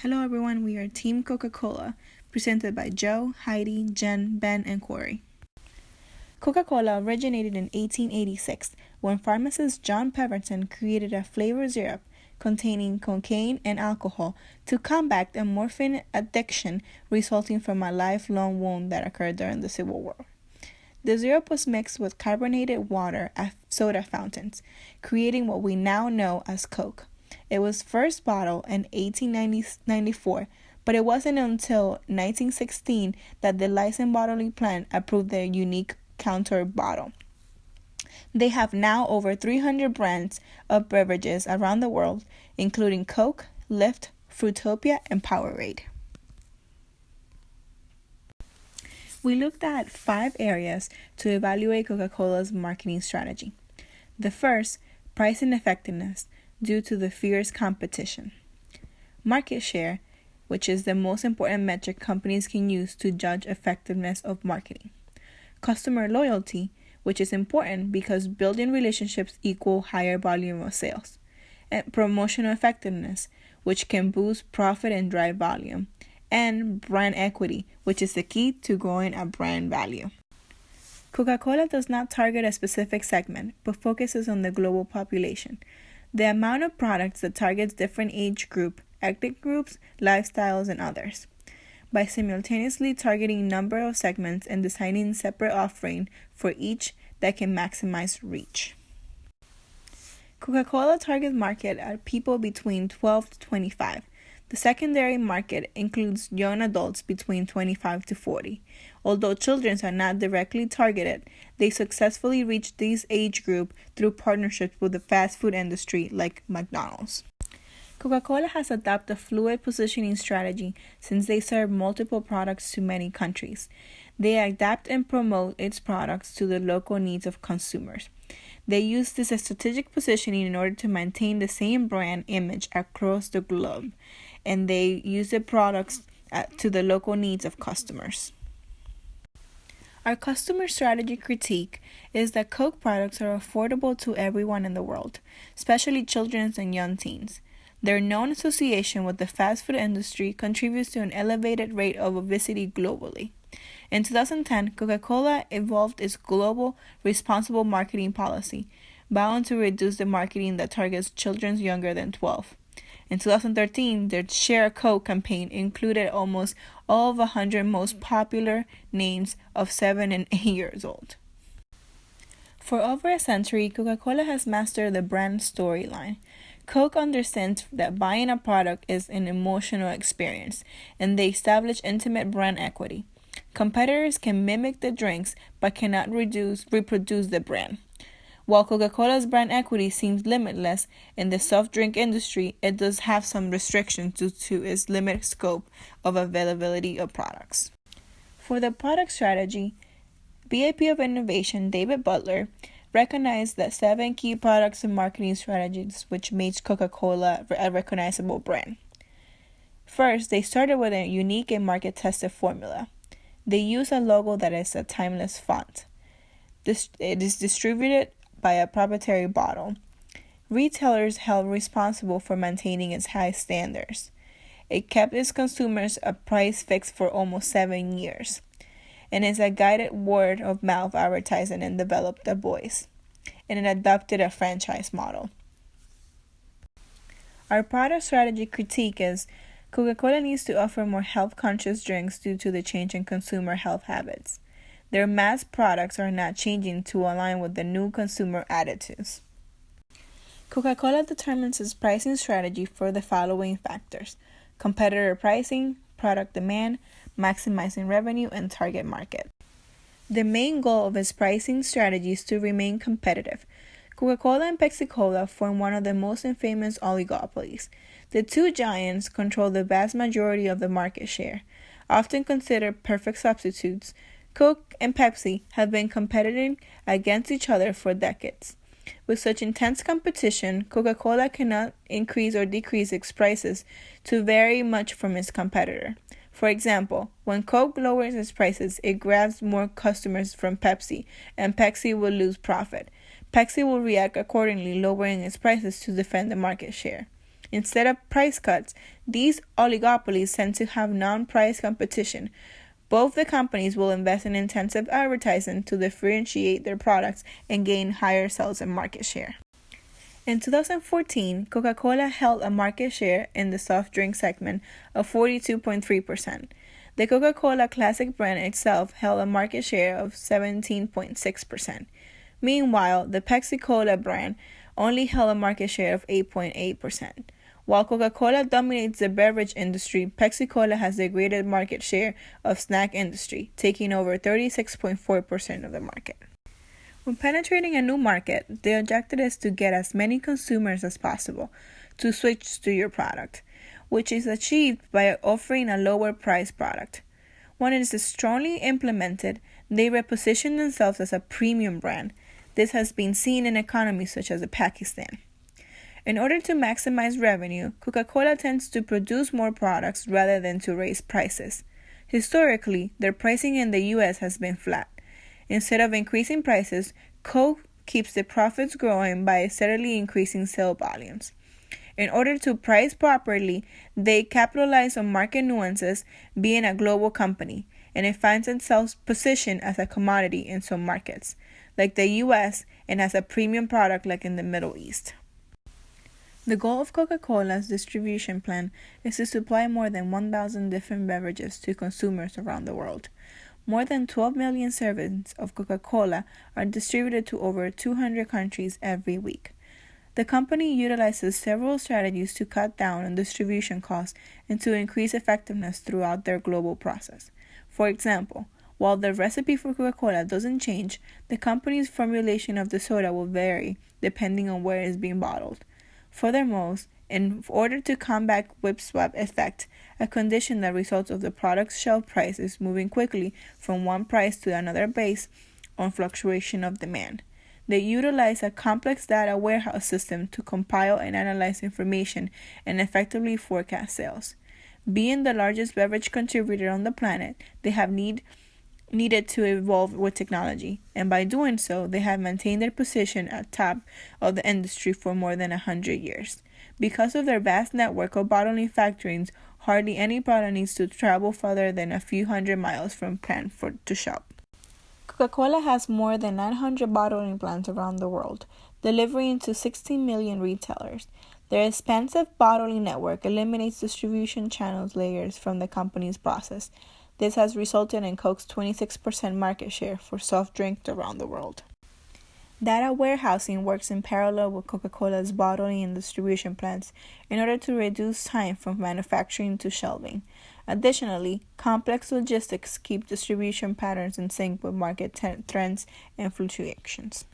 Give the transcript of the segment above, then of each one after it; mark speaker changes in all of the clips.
Speaker 1: Hello everyone, we are Team Coca-Cola, presented by Joe, Heidi, Jen, Ben, and Cory. Coca-Cola originated in 1886 when pharmacist John Pemberton created a flavored syrup containing cocaine and alcohol to combat a morphine addiction resulting from a lifelong wound that occurred during the Civil War. The syrup was mixed with carbonated water at soda fountains, creating what we now know as Coke. It was first bottled in 1894, but it wasn't until 1916 that the licensed bottling plant approved their unique counter bottle. They have now over 300 brands of beverages around the world, including Coke, Lift, Fruitopia, and Powerade. We looked at 5 areas to evaluate Coca-Cola's marketing strategy. The first, pricing effectiveness, due to the fierce competition. Market share, which is the most important metric companies can use to judge effectiveness of marketing. Customer loyalty, which is important because building relationships equal higher volume of sales. And promotional effectiveness, which can boost profit and drive volume. And brand equity, which is the key to growing a brand value. Coca-Cola does not target a specific segment, but focuses on the global population. The amount of products that targets different age group, ethnic groups, lifestyles, and others. By simultaneously targeting number of segments and designing separate offering for each that can maximize reach. Coca-Cola target market are people between 12 to 25. The secondary market includes young adults between 25 to 40. Although children are not directly targeted, they successfully reach this age group through partnerships with the fast food industry like McDonald's. Coca-Cola has adopted a fluid positioning strategy since they serve multiple products to many countries. They adapt and promote its products to the local needs of consumers. They use this strategic positioning in order to maintain the same brand image across the globe, and they use the products to the local needs of customers. Our customer strategy critique is that Coke products are affordable to everyone in the world, especially children and young teens. Their known association with the fast food industry contributes to an elevated rate of obesity globally. In 2010, Coca-Cola evolved its global responsible marketing policy, bound to reduce the marketing that targets children younger than 12. In 2013, their Share Coke campaign included almost all of 100 most popular names of 7 and 8 years old. For over a century, Coca-Cola has mastered the brand storyline. Coke understands that buying a product is an emotional experience, and they establish intimate brand equity. Competitors can mimic the drinks, but cannot reproduce the brand. While Coca-Cola's brand equity seems limitless in the soft drink industry, it does have some restrictions due to its limited scope of availability of products. For the product strategy, VP of Innovation David Butler recognized that 7 key products and marketing strategies which makes Coca-Cola a recognizable brand. First, they started with a unique and market-tested formula. They use a logo that is a timeless font. It is distributed by a proprietary bottle. Retailers held responsible for maintaining its high standards. It kept its consumers a price fixed for almost 7 years, and is a guided word of mouth advertising and developed a voice, and it adopted a franchise model. Our product strategy critique is Coca-Cola needs to offer more health-conscious drinks due to the change in consumer health habits. Their mass products are not changing to align with the new consumer attitudes. Coca-Cola determines its pricing strategy for the following factors: competitor pricing, product demand, maximizing revenue, and target market. The main goal of its pricing strategy is to remain competitive. Coca-Cola and Pepsi-Cola form one of the most infamous oligopolies. The two giants control the vast majority of the market share. Often considered perfect substitutes, Coke and Pepsi have been competing against each other for decades. With such intense competition, Coca-Cola cannot increase or decrease its prices to vary much from its competitor. For example, when Coke lowers its prices, it grabs more customers from Pepsi, and Pepsi will lose profit. Pepsi will react accordingly, lowering its prices to defend the market share. Instead of price cuts, these oligopolies tend to have non-price competition. Both the companies will invest in intensive advertising to differentiate their products and gain higher sales and market share. In 2014, Coca-Cola held a market share in the soft drink segment of 42.3%. The Coca-Cola Classic brand itself held a market share of 17.6%. Meanwhile, the Pepsi-Cola brand only held a market share of 8.8%. While Coca-Cola dominates the beverage industry, Pepsi-Cola has the greatest market share of snack industry, taking over 36.4% of the market. When penetrating a new market, the objective is to get as many consumers as possible to switch to your product, which is achieved by offering a lower price product. When it is strongly implemented, they reposition themselves as a premium brand. This has been seen in economies such as Pakistan. In order to maximize revenue, Coca-Cola tends to produce more products rather than to raise prices. Historically, their pricing in the US has been flat. Instead of increasing prices, Coke keeps the profits growing by steadily increasing sale volumes. In order to price properly, they capitalize on market nuances, being a global company, and it finds itself positioned as a commodity in some markets, like the US, and as a premium product like in the Middle East. The goal of Coca-Cola's distribution plan is to supply more than 1,000 different beverages to consumers around the world. More than 12 million servings of Coca-Cola are distributed to over 200 countries every week. The company utilizes several strategies to cut down on distribution costs and to increase effectiveness throughout their global process. For example, while the recipe for Coca-Cola doesn't change, the company's formulation of the soda will vary depending on where it is being bottled. Furthermore, in order to combat whip-swap effect, a condition that results of the product's shelf prices moving quickly from one price to another based on fluctuation of demand, they utilize a complex data warehouse system to compile and analyze information and effectively forecast sales. Being the largest beverage contributor on the planet, they have needed to evolve with technology, and by doing so, they have maintained their position at top of the industry for more than 100 years. Because of their vast network of bottling factories, hardly any product needs to travel further than a few hundred miles from plant to shop. Coca-Cola has more than 900 bottling plants around the world, delivering to 16 million retailers. Their expansive bottling network eliminates distribution channels layers from the company's process. This has resulted in Coke's 26% market share for soft drinks around the world. Data warehousing works in parallel with Coca-Cola's bottling and distribution plants in order to reduce time from manufacturing to shelving. Additionally, complex logistics keep distribution patterns in sync with market trends and fluctuations.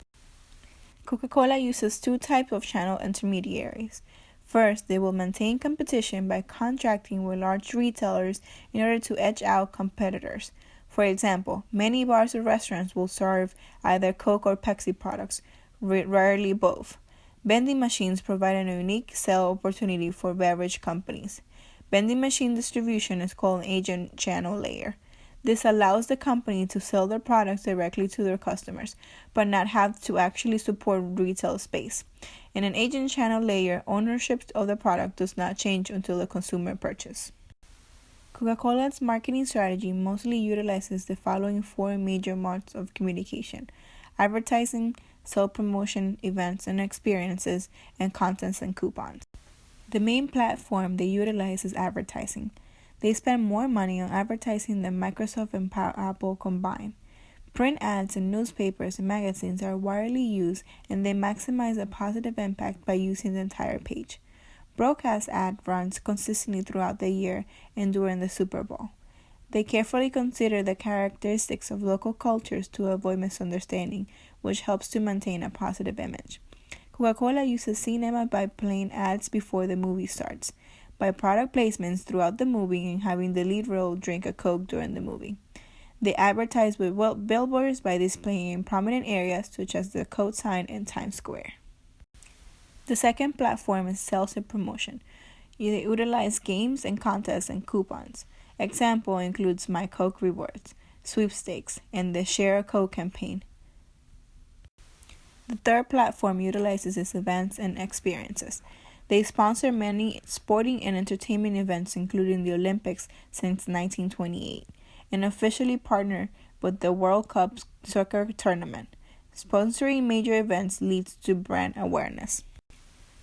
Speaker 1: Coca-Cola uses two types of channel intermediaries. First, they will maintain competition by contracting with large retailers in order to edge out competitors. For example, many bars or restaurants will serve either Coke or Pepsi products, rarely both. Vending machines provide a unique sale opportunity for beverage companies. Vending machine distribution is called an agent channel layer. This allows the company to sell their products directly to their customers, but not have to actually support retail space. In an agent channel layer, ownership of the product does not change until the consumer purchase. Coca-Cola's marketing strategy mostly utilizes the following four major modes of communication: advertising, self-promotion, events and experiences, and contents and coupons. The main platform they utilize is advertising. They spend more money on advertising than Microsoft and Apple combined. Print ads in newspapers and magazines are widely used, and they maximize a positive impact by using the entire page. Broadcast ad runs consistently throughout the year and during the Super Bowl. They carefully consider the characteristics of local cultures to avoid misunderstanding, which helps to maintain a positive image. Coca-Cola uses cinema by playing ads before the movie starts, by product placements throughout the movie, and having the lead role drink a Coke during the movie. They advertise with billboards by displaying in prominent areas such as the Coke sign in Times Square. The second platform is sales and promotion. They utilize games and contests and coupons. Example includes My Coke Rewards, sweepstakes, and the Share a Coke campaign. The third platform utilizes its events and experiences. They sponsor many sporting and entertainment events, including the Olympics, since 1928, and officially partner with the World Cup soccer tournament. Sponsoring major events leads to brand awareness.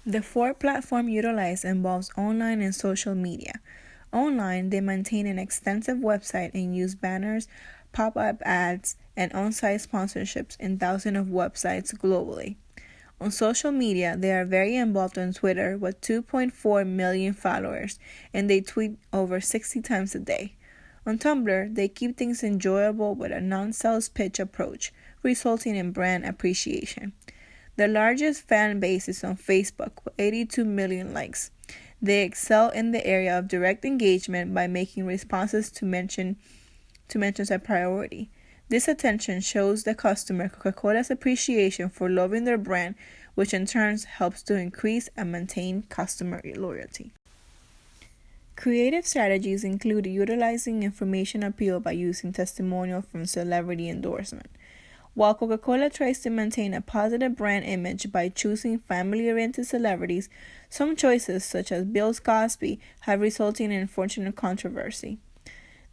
Speaker 1: The fourth platform utilized involves online and social media. Online, they maintain an extensive website and use banners, pop-up ads, and on-site sponsorships in thousands of websites globally. On social media, they are very involved on Twitter with 2.4 million followers, and they tweet over 60 times a day. On Tumblr, they keep things enjoyable with a non-sales pitch approach, resulting in brand appreciation. The largest fan base is on Facebook with 82 million likes. They excel in the area of direct engagement by making responses to mentions a priority. This attention shows the customer Coca-Cola's appreciation for loving their brand, which in turn helps to increase and maintain customer loyalty. Creative strategies include utilizing information appeal by using testimonial from celebrity endorsement. While Coca-Cola tries to maintain a positive brand image by choosing family-oriented celebrities, some choices, such as Bill Cosby, have resulted in unfortunate controversy.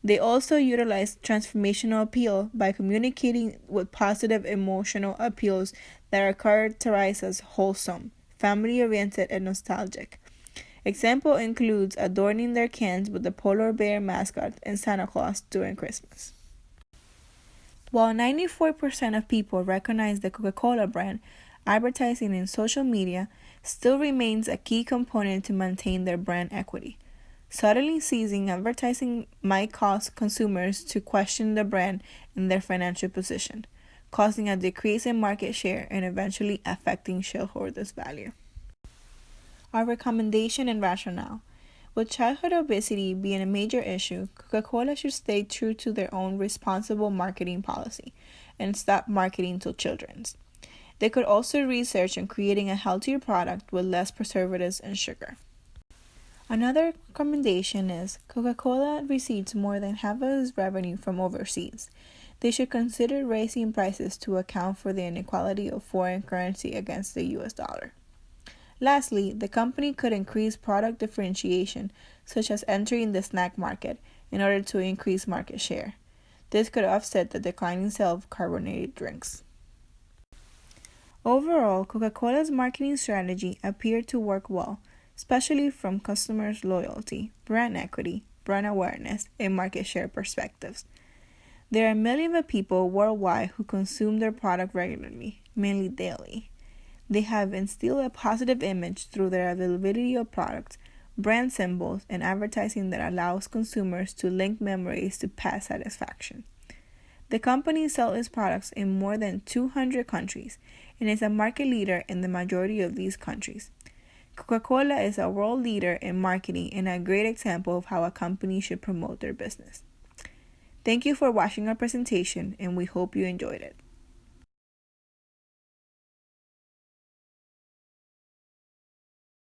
Speaker 1: They also utilize transformational appeal by communicating with positive emotional appeals that are characterized as wholesome, family-oriented, and nostalgic. Example includes adorning their cans with the polar bear mascot and Santa Claus during Christmas. While 94% of people recognize the Coca-Cola brand, advertising in social media still remains a key component to maintain their brand equity. Suddenly ceasing advertising might cause consumers to question the brand and their financial position, causing a decrease in market share and eventually affecting shareholders' value. Our recommendation and rationale. With childhood obesity being a major issue, Coca-Cola should stay true to their own responsible marketing policy and stop marketing to children. They could also research on creating a healthier product with less preservatives and sugar. Another recommendation is Coca-Cola receives more than half of its revenue from overseas. They should consider raising prices to account for the inequality of foreign currency against the US dollar. Lastly, the company could increase product differentiation, such as entering the snack market, in order to increase market share. This could offset the declining sale of carbonated drinks. Overall, Coca-Cola's marketing strategy appeared to work well, especially from customers' loyalty, brand equity, brand awareness, and market share perspectives. There are millions of people worldwide who consume their product regularly, mainly daily. They have instilled a positive image through their availability of products, brand symbols, and advertising that allows consumers to link memories to past satisfaction. The company sells its products in more than 200 countries and is a market leader in the majority of these countries. Coca-Cola is a world leader in marketing and a great example of how a company should promote their business. Thank you for watching our presentation, and we hope you enjoyed it.